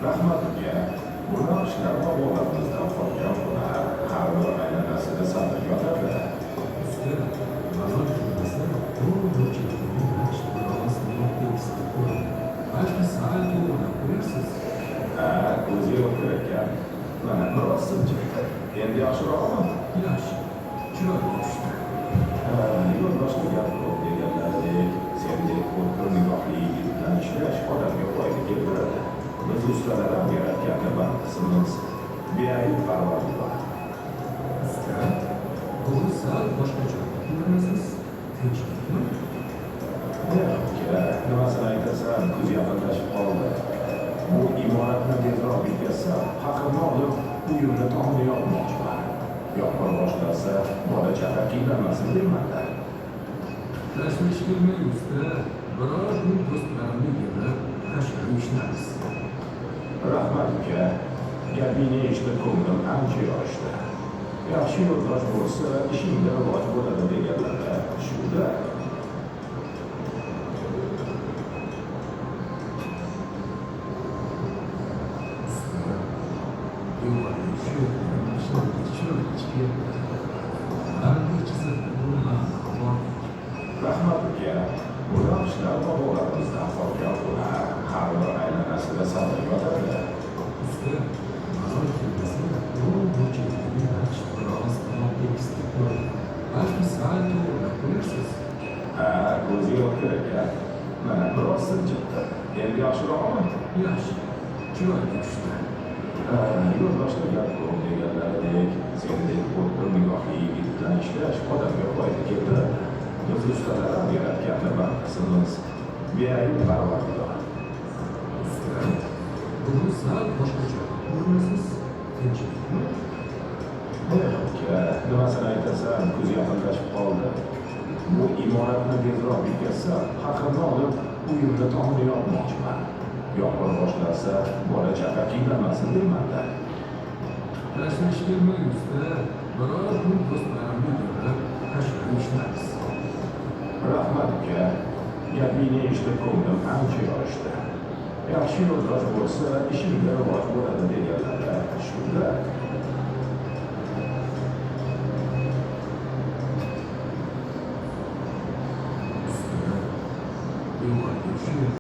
rahmat uka. Buni ishlar bobolarimizdan qolgan hunar har bir aylanasida saqlab yotadi. Ha, ko'zi yo'q ekan. Mana biroz siljiqdi. Endi yaxshiroqmi? Yo'ldoshli gap ko'p deganlaridek, sendek o'tkir nigohli yigit bilan ishlash odamga foyda keltiradi. Biz ustalar ham yaratganni baxtimiz, beayb parvardigor. Uka, nimasini aytasan, kuz yaqinlashib qoldi. Bu imoratni tezroq bitkazsam, haqimni olib, uyimni tomini yopmoqchiman. Yopma boshlasa, bola chaqa qiynalmasin deyman-da. Tashvish qilmang usta, biror kun do'stlarimni yig'ib tashqari ishlamiz. Rahmat uka, gapingni eshitib ko'nglim ancha yorishdi. Yaxshi yo'ldosh bo'lsa, ishingda rivoj bo'ladi deganlarda shu-da. Rahmat uka, buni ishlar bobolarimizdan qolgan hunar har bir aylanasida saqlab yotadi. Ha, ko'zi yo'q ekan. Mana biroz siljiqdi. Endi yaxshiroqmi? Yo'ldoshli gap ko'p deganlaridek, sendek o'tkir nigohli yigit bilan ishlash odamga foyda keltiradi. Biz ustalar ham yaratganni baxtimiz, beayb parvardigor. Uka, nimasini aytasan, kuz yaqinlashib qoldi. Bu imoratni tezroq bitkazsam, haqimni olib, uyimni tomini yopmoqchiman. Yopma boshlasa, bola chaqa qiynalmasin deyman-da. Tashvish qilmang usta, biror kun do'stlarimni yig'ib tashqari ishlamiz. Rahmat uka, gapingni eshitib ko'nglim ancha yorishdi. Yaxshi yo'ldosh bo'lsa, ishingda rivoj bo'ladi deganlarda shu-da.